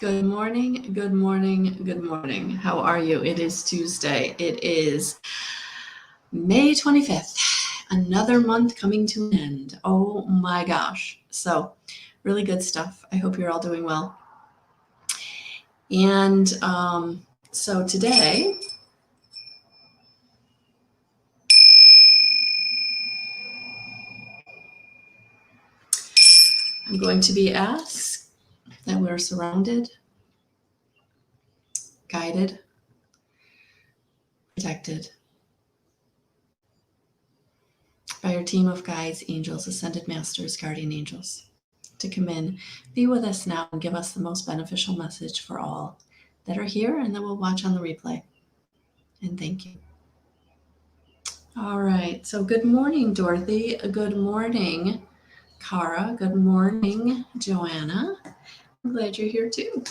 Good morning, good morning, good morning. How are you? It is Tuesday. It is May 25th. Another month coming to an end. Oh my gosh. So, really good stuff. I hope you're all doing well. And so today, I'm going to be asked that we're surrounded, guided, protected by our team of guides, angels, ascended masters, guardian angels, to come in, be with us now, and give us the most beneficial message for all that are here and that will watch on the replay. And thank you. All right. So good morning, Dorothy. Good morning, Cara. Good morning, Joanna. I'm glad you're here too.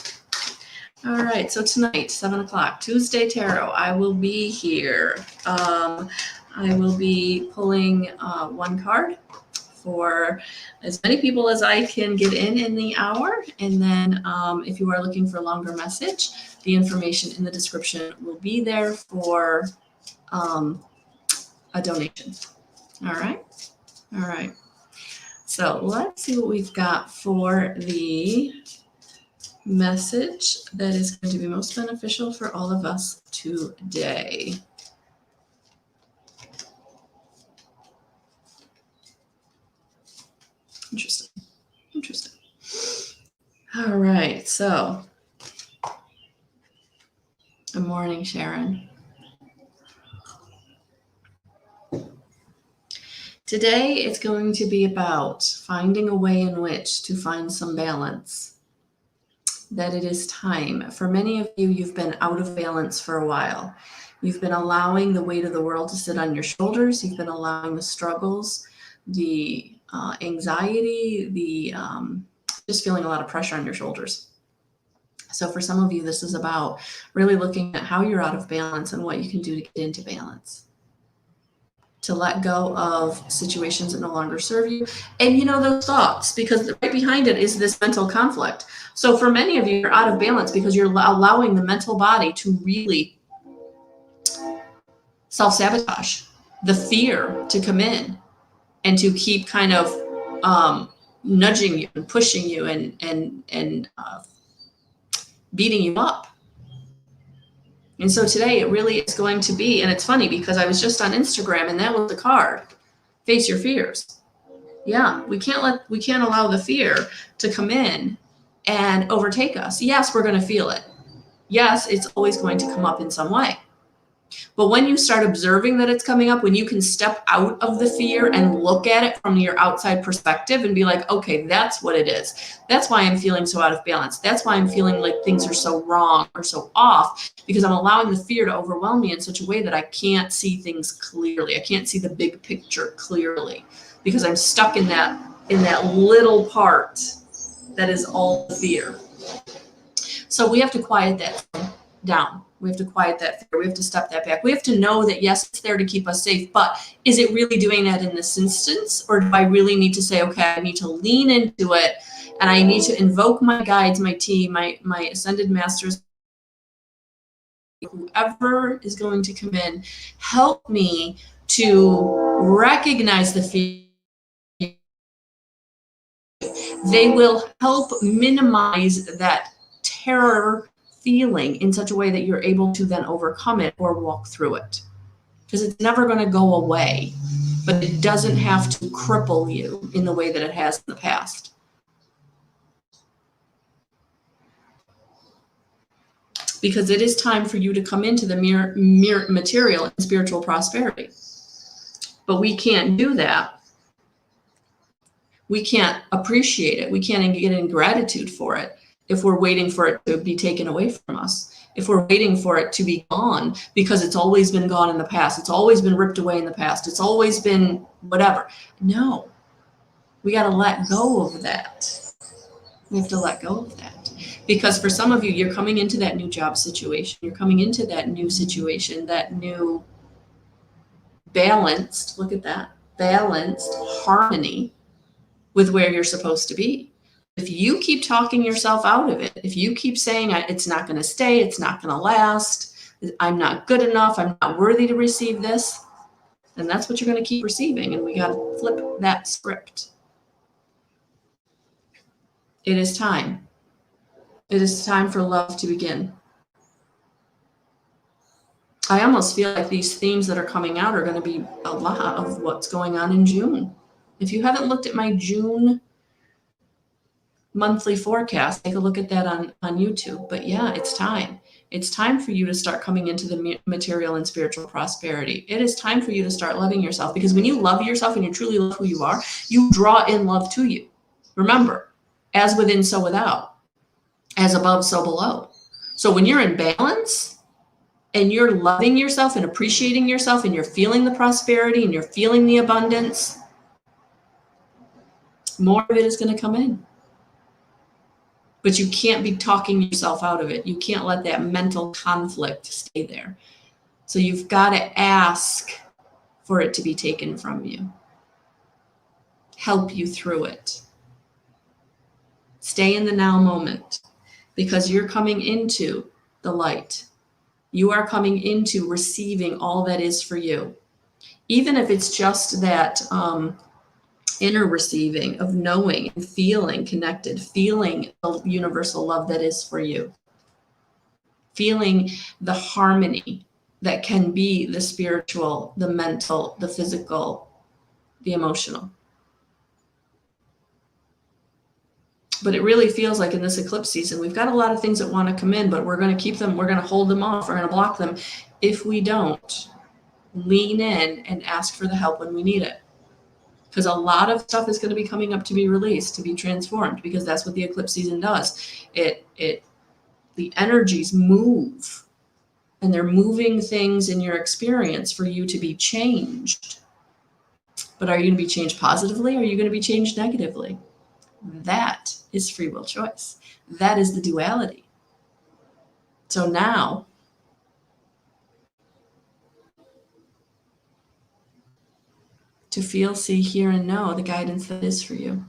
All right. So tonight, 7 o'clock, Tuesday Tarot, I will be here. I will be pulling one card for as many people as I can get in the hour. And then if you are looking for a longer message, the information in the description will be there for a donation. All right. All right. So let's see what we've got for the message that is going to be most beneficial for all of us today. Interesting. All right. So good morning, Sharon. Today, it's going to be about finding a way in which to find some balance, that it is time. For many of you, you've been out of balance for a while. You've been allowing the weight of the world to sit on your shoulders. You've been allowing the struggles, the anxiety, the just feeling a lot of pressure on your shoulders. So for some of you, this is about really looking at how you're out of balance and what you can do to get into balance, to let go of situations that no longer serve you. And you know those thoughts, because right behind it is this mental conflict. So for many of you, you're out of balance because you're allowing the mental body to really self-sabotage, the fear to come in and to keep kind of nudging you and pushing you and beating you up. And so today it really is going to be, and it's funny because I was just on Instagram and that was the card, face your fears. Yeah, we can't allow the fear to come in and overtake us. Yes, we're going to feel it. Yes, it's always going to come up in some way. But when you start observing that it's coming up, when you can step out of the fear and look at it from your outside perspective and be like, okay, that's what it is. That's why I'm feeling so out of balance. That's why I'm feeling like things are so wrong or so off, because I'm allowing the fear to overwhelm me in such a way that I can't see things clearly. I can't see the big picture clearly because I'm stuck in that little part that is all the fear. So we have to quiet that down. We have to quiet that fear. We have to step that back. We have to know that, yes, it's there to keep us safe, but is it really doing that in this instance? Or do I really need to say, okay, I need to lean into it and I need to invoke my guides, my team, my ascended masters, whoever is going to come in, help me to recognize the fear. They will help minimize that terror feeling in such a way that you're able to then overcome it or walk through it. Because it's never going to go away, but it doesn't have to cripple you in the way that it has in the past. Because it is time for you to come into the mere material and spiritual prosperity. But we can't do that. We can't appreciate it. We can't get in gratitude for it if we're waiting for it to be taken away from us, if we're waiting for it to be gone because it's always been gone in the past, it's always been ripped away in the past, it's always been whatever. No, we got to let go of that. We have to let go of that. Because for some of you, you're coming into that new job situation, you're coming into that new situation, that new balanced, look at that, balanced harmony with where you're supposed to be. If you keep talking yourself out of it, if you keep saying it's not going to stay, it's not going to last, I'm not good enough, I'm not worthy to receive this, then that's what you're going to keep receiving. And we got to flip that script. It is time. It is time for love to begin. I almost feel like these themes that are coming out are going to be a lot of what's going on in June. If you haven't looked at my June monthly forecast, take a look at that on YouTube. But yeah, it's time. It's time for you to start coming into the material and spiritual prosperity. It is time for you to start loving yourself, because when you love yourself and you truly love who you are, you draw in love to you. Remember, as within, so without. As above, so below. So when you're in balance and you're loving yourself and appreciating yourself and you're feeling the prosperity and you're feeling the abundance, more of it is going to come in. But you can't be talking yourself out of it. You can't let that mental conflict stay there. So you've got to ask for it to be taken from you. Help you through it. Stay in the now moment, because you're coming into the light. You are coming into receiving all that is for you. Even if it's just that inner receiving of knowing and feeling connected, feeling the universal love that is for you, feeling the harmony that can be the spiritual, the mental, the physical, the emotional. But it really feels like in this eclipse season, we've got a lot of things that want to come in, but we're going to keep them, we're going to hold them off, we're going to block them if we don't lean in and ask for the help when we need it. Because a lot of stuff is going to be coming up to be released, to be transformed, because that's what the eclipse season does. The energies move, and they're moving things in your experience for you to be changed. But are you going to be changed positively, or are you going to be changed negatively? That is free will choice. That is the duality. So now, to feel, see, hear, and know the guidance that is for you.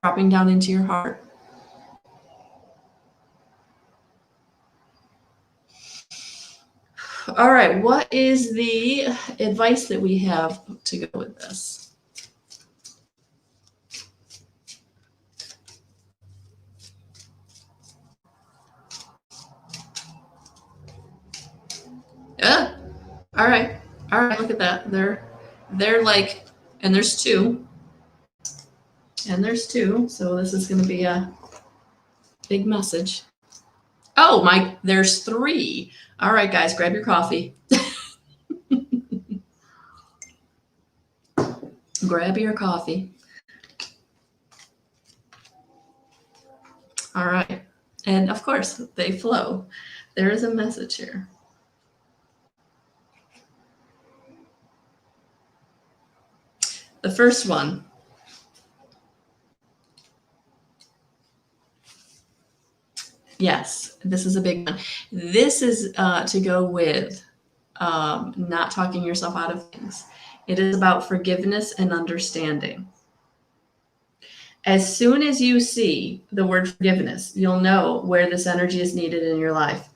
Dropping down into your heart. All right, what is the advice that we have to go with this? Yeah. All right, look at that. They're like, and there's two. So this is going to be a big message. Oh, there's three. All right, guys, grab your coffee. Grab your coffee. All right. And of course, they flow. There is a message here. The first one. Yes, this is a big one. This is to go with not talking yourself out of things. It is about forgiveness and understanding. As soon as you see the word forgiveness, you'll know where this energy is needed in your life.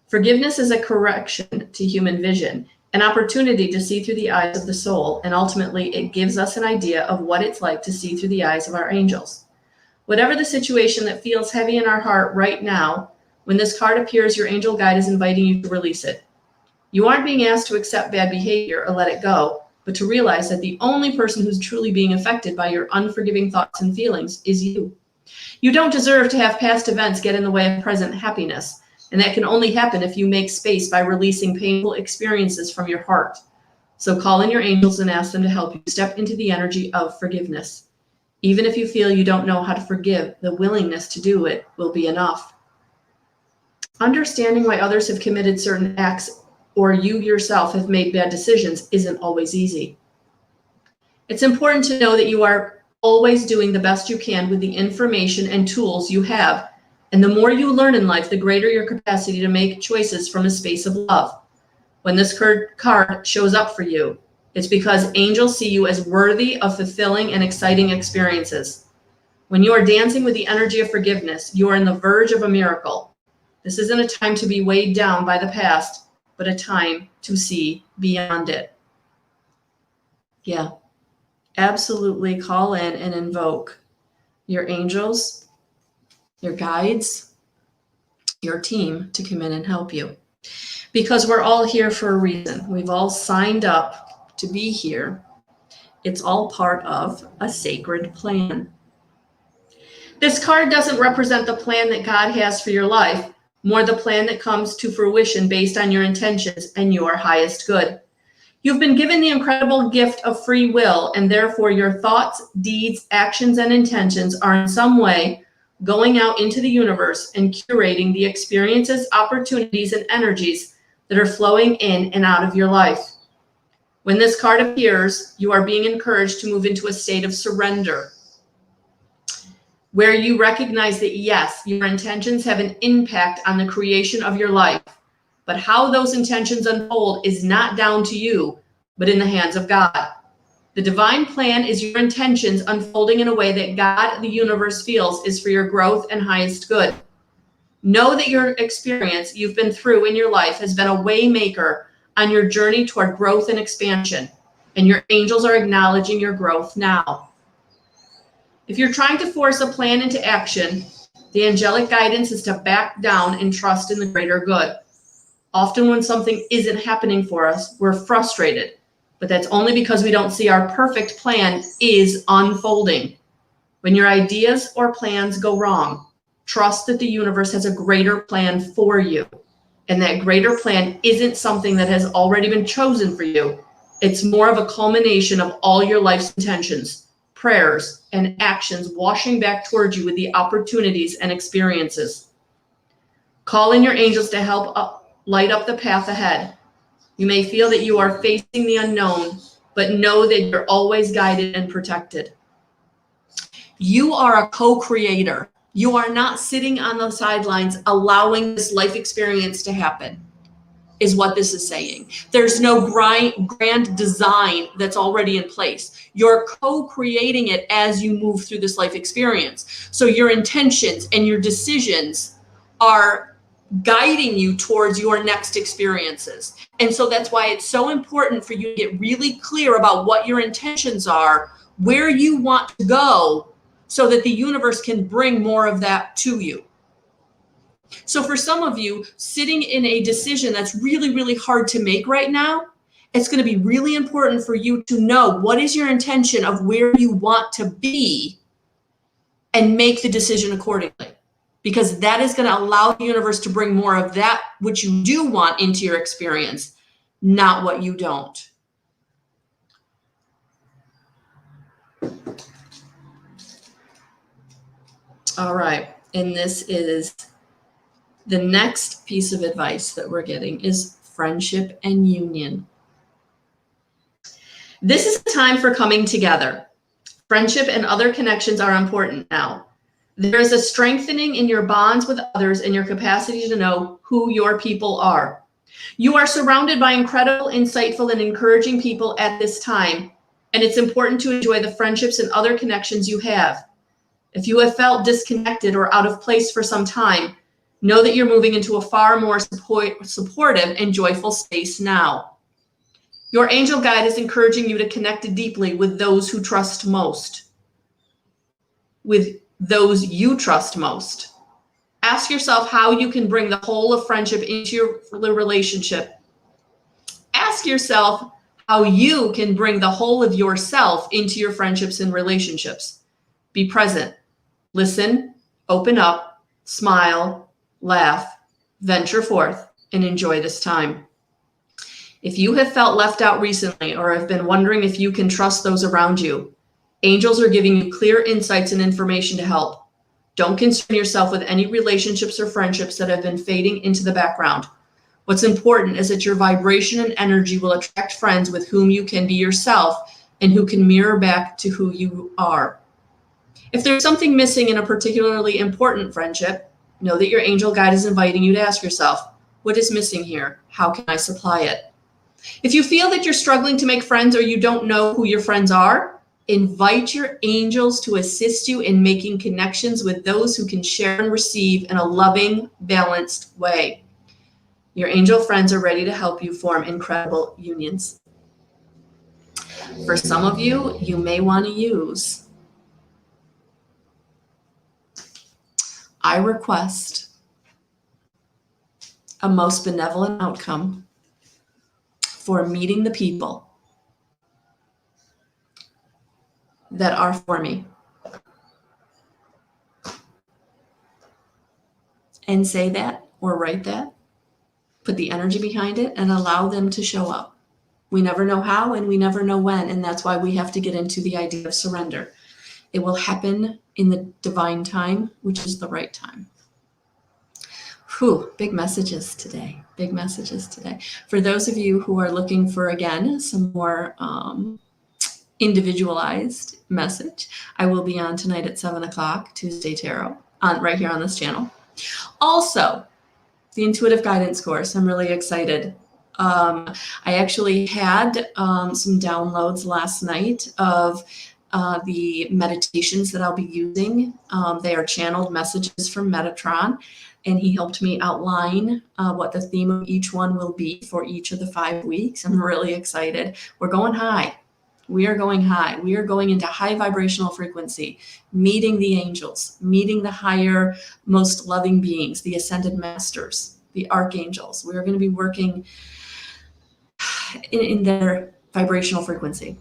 Forgiveness is a correction to human vision, an opportunity to see through the eyes of the soul, and ultimately it gives us an idea of what it's like to see through the eyes of our angels. Whatever the situation that feels heavy in our heart right now, when this card appears, your angel guide is inviting you to release it. You aren't being asked to accept bad behavior or let it go, but to realize that the only person who's truly being affected by your unforgiving thoughts and feelings is you. You don't deserve to have past events get in the way of present happiness, and that can only happen if you make space by releasing painful experiences from your heart. So call in your angels and ask them to help you step into the energy of forgiveness. Even if you feel you don't know how to forgive, the willingness to do it will be enough. Understanding why others have committed certain acts or you yourself have made bad decisions isn't always easy. It's important to know that you are always doing the best you can with the information and tools you have. And the more you learn in life, the greater your capacity to make choices from a space of love. When this card shows up for you, it's because angels see you as worthy of fulfilling and exciting experiences. When you are dancing with the energy of forgiveness, you are on the verge of a miracle. This isn't a time to be weighed down by the past, but a time to see beyond it. Yeah, absolutely call in and invoke your angels, your guides, your team to come in and help you. Because we're all here for a reason. We've all signed up to be here. It's all part of a sacred plan. This card doesn't represent the plan that God has for your life, more the plan that comes to fruition based on your intentions and your highest good. You've been given the incredible gift of free will, and therefore your thoughts, deeds, actions, and intentions are in some way going out into the universe and curating the experiences, opportunities, and energies that are flowing in and out of your life. When this card appears, you are being encouraged to move into a state of surrender, where you recognize that, yes, your intentions have an impact on the creation of your life, but how those intentions unfold is not down to you, but in the hands of God. The divine plan is your intentions unfolding in a way that God, the universe, feels is for your growth and highest good. Know that your experience you've been through in your life has been a way maker on your journey toward growth and expansion, and your angels are acknowledging your growth now. If you're trying to force a plan into action, the angelic guidance is to back down and trust in the greater good. Often when something isn't happening for us, we're frustrated, but that's only because we don't see our perfect plan is unfolding. When your ideas or plans go wrong, trust that the universe has a greater plan for you, and that greater plan isn't something that has already been chosen for you. It's more of a culmination of all your life's intentions, prayers, and actions washing back towards you with the opportunities and experiences. Call in your angels to help light up the path ahead. You may feel that you are facing the unknown, but know that you're always guided and protected. You are a co-creator. You are not sitting on the sidelines allowing this life experience to happen, is what this is saying. There's no grand design that's already in place. You're co-creating it as you move through this life experience. So your intentions and your decisions are guiding you towards your next experiences. And so that's why it's so important for you to get really clear about what your intentions are, where you want to go, so that the universe can bring more of that to you. So for some of you, sitting in a decision that's really, really hard to make right now, it's going to be really important for you to know what is your intention of where you want to be and make the decision accordingly. Because that is going to allow the universe to bring more of that which you do want into your experience, not what you don't. All right, and this is the next piece of advice that we're getting is friendship and union. This is a time for coming together. Friendship and other connections are important now. There is a strengthening in your bonds with others and your capacity to know who your people are. You are surrounded by incredible, insightful, and encouraging people at this time, and it's important to enjoy the friendships and other connections you have. If you have felt disconnected or out of place for some time, know that you're moving into a far more supportive and joyful space now. Your angel guide is encouraging you to connect deeply with those who trust most, with those you trust most. Ask yourself how you can bring the whole of friendship into your relationship. Ask yourself how you can bring the whole of yourself into your friendships and relationships. Be present. Listen, open up, smile, laugh, venture forth, and enjoy this time. If you have felt left out recently or have been wondering if you can trust those around you, angels are giving you clear insights and information to help. Don't concern yourself with any relationships or friendships that have been fading into the background. What's important is that your vibration and energy will attract friends with whom you can be yourself and who can mirror back to who you are. If there's something missing in a particularly important friendship, know that your angel guide is inviting you to ask yourself, what is missing here? How can I supply it? If you feel that you're struggling to make friends or you don't know who your friends are, Invite your angels to assist you in making connections with those who can share and receive in a loving, balanced way. Your angel friends are ready to help you form incredible unions. For some of you, you may want to use, I request a most benevolent outcome for meeting the people that are for me. And say that or write that, put the energy behind it, and allow them to show up. We never know how and we never know when, and that's why we have to get into the idea of surrender. It will happen in the divine time, which is the right time. Whew, big messages today. Big messages today. For those of you who are looking for, again, some more individualized message, I will be on tonight at 7 o'clock, Tuesday Tarot, right here on this channel. Also, the intuitive guidance course, I'm really excited. I actually had some downloads last night of the meditations that I'll be using. They are channeled messages from Metatron, and he helped me outline what the theme of each one will be for each of the 5 weeks. I'm really excited. We're going high. We are going high. We are going into high vibrational frequency, meeting the angels, meeting the higher, most loving beings, the ascended masters, the archangels. We are going to be working in their vibrational frequency,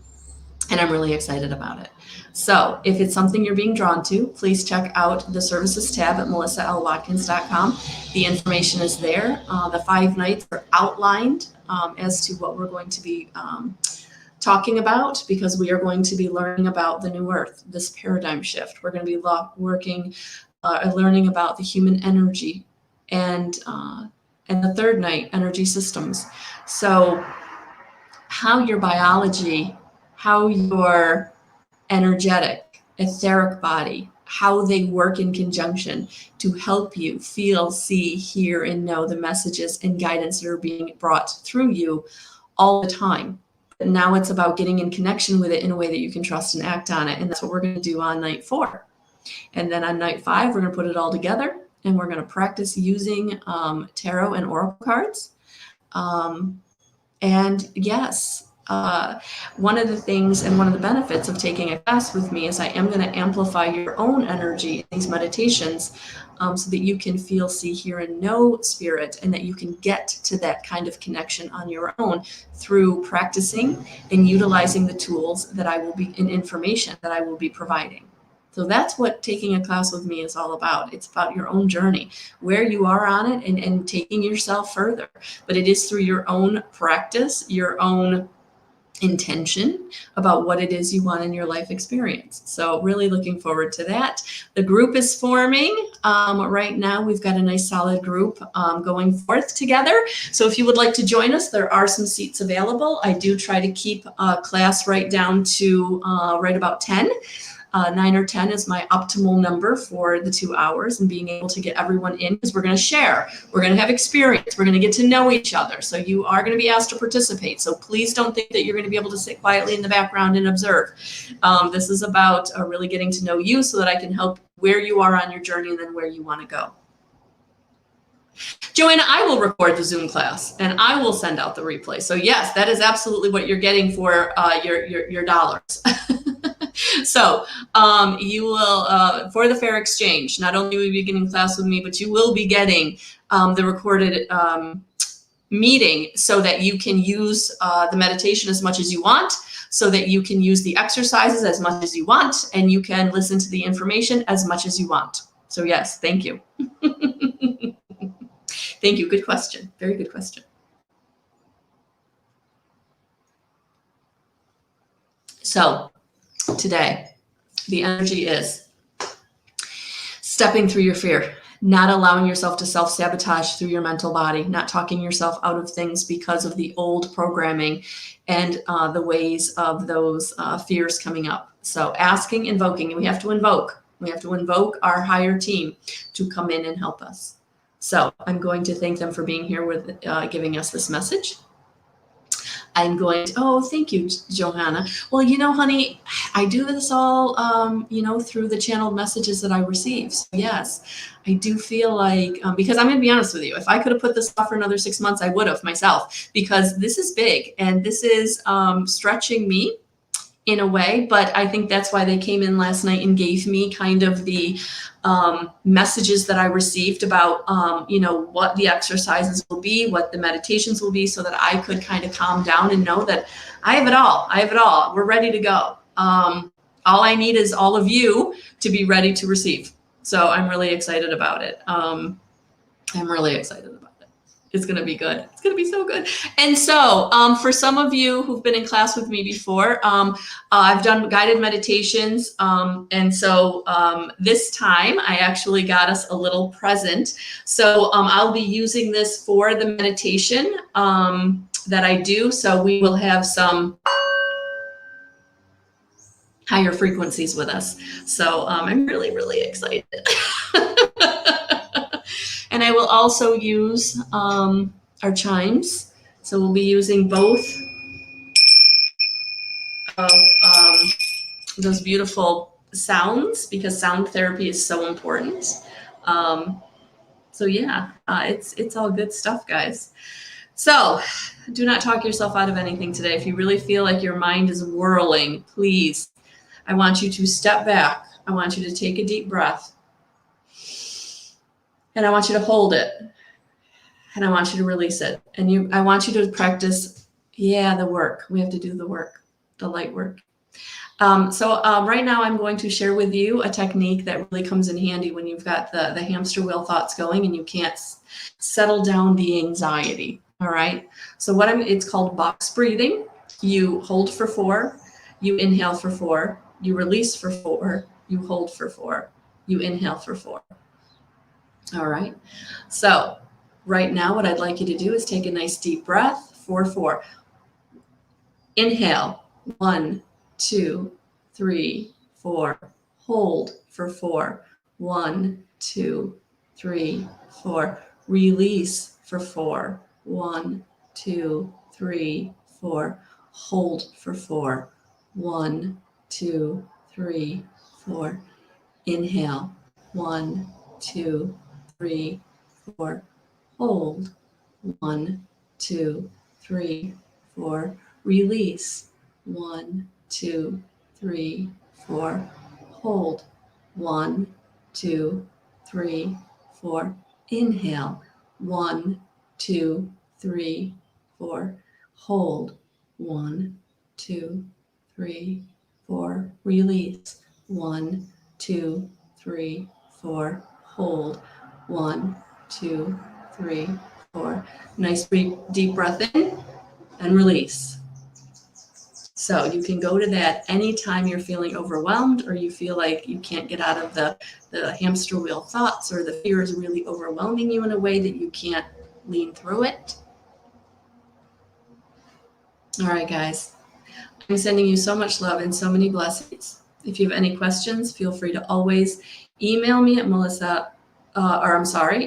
and I'm really excited about it. So if it's something you're being drawn to, please check out the services tab at melissalwatkins.com. The information is there. The 5 nights are outlined as to what we're going to be talking about, because we are going to be learning about the new earth, this paradigm shift. We're going to be learning about the human energy, and the 3rd night, energy systems. So how your biology, how your energetic, etheric body, how they work in conjunction to help you feel, see, hear, and know the messages and guidance that are being brought through you all the time. But now it's about getting in connection with it in a way that you can trust and act on it. And that's what we're going to do on night 4. And then on night 5, we're going to put it all together, and we're going to practice using tarot and oracle cards. And yes, one of the things and one of the benefits of taking a class with me is I am going to amplify your own energy in these meditations, so that you can feel, see, hear, and know spirit, and that you can get to that kind of connection on your own through practicing and utilizing the tools that I will be, and information that I will be providing. So that's what taking a class with me is all about. It's about your own journey, where you are on it, and taking yourself further. But it is through your own practice, your own intention about what it is you want in your life experience. So really looking forward to that. The group is forming. Right now, we've got a nice solid group going forth together. So if you would like to join us, there are some seats available. I do try to keep class right down to right about 10. 9 or 10 is my optimal number for the 2 hours, and being able to get everyone in, because we're going to share, we're going to have experience, we're going to get to know each other. So you are going to be asked to participate. So please don't think that you're going to be able to sit quietly in the background and observe. This is about really getting to know you so that I can help where you are on your journey and then where you want to go. Joanna, I will record the Zoom class and I will send out the replay. So yes, that is absolutely what you're getting for your dollars. So you will, for the fair exchange, not only will you be getting class with me, but you will be getting the recorded meeting, so that you can use the meditation as much as you want, so that you can use the exercises as much as you want, and you can listen to the information as much as you want. So yes, thank you. Thank you. Good question. Very good question. So today, the energy is stepping through your fear, not allowing yourself to self-sabotage through your mental body, not talking yourself out of things because of the old programming and the ways of those fears coming up. So asking, invoking, and we have to invoke our higher team to come in and help us. So I'm going to thank them for being here with giving us this message. I'm going to, oh, thank you, Johanna. Well, honey, I do this all, through the channeled messages that I receive. So yes, I do feel like, because I'm going to be honest with you, if I could have put this off for another 6 months, I would have myself, because this is big and this is stretching me in a way, but I think that's why they came in last night and gave me kind of the messages that I received about, what the exercises will be, what the meditations will be, so that I could kind of calm down and know that I have it all. I have it all. We're ready to go. All I need is all of you to be ready to receive. So I'm really excited about it. I'm really excited about it. It's going to be good. It's going to be so good. And so for some of you who've been in class with me before, I've done guided meditations. And so this time I actually got us a little present. So I'll be using this for the meditation that I do. So we will have some higher frequencies with us. So I'm really, really excited. And I will also use our chimes. So we'll be using both of those beautiful sounds, because sound therapy is so important. So yeah, it's all good stuff, guys. So do not talk yourself out of anything today. If you really feel like your mind is whirling, please, I want you to step back. I want you to take a deep breath. And I want you to hold it. And I want you to release it. And I want you to practice, the work. We have to do the work, the light work. So right now I'm going to share with you a technique that really comes in handy when you've got the hamster wheel thoughts going and you can't settle down the anxiety. All right. So it's called box breathing. You hold for 4, you inhale for 4, you release for 4, you hold for 4, you inhale for 4. All right. So right now, what I'd like you to do is take a nice deep breath, 4. Inhale, 1, 2, 3, 4. Hold for 4. 1, 2, 3, 4. Release for 4. 1, 2, 3, 4. Hold for 4. 1, 2, 3, 4. Inhale, 1, 2, 3, 4. Hold, 1, 2, 3, 4. Release, 1, 2, 3, 4. Hold, 1, 2, 3, 4. Inhale, 1, 2, 3, 4. Hold, 1, 2, 3, 4. Release, 1, 2, 3, 4. Hold, 1, 2, 3, 4. Nice deep breath in and release. So you can go to that anytime you're feeling overwhelmed or you feel like you can't get out of the hamster wheel thoughts, or the fear is really overwhelming you in a way that you can't lean through it. All right, guys. I'm sending you so much love and so many blessings. If you have any questions, feel free to always email me at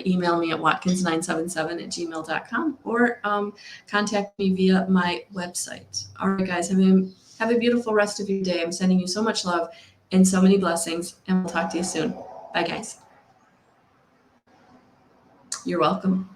email me at watkins977@gmail.com, or contact me via my website. All right, guys, have a beautiful rest of your day. I'm sending you so much love and so many blessings, and we'll talk to you soon. Bye, guys. You're welcome.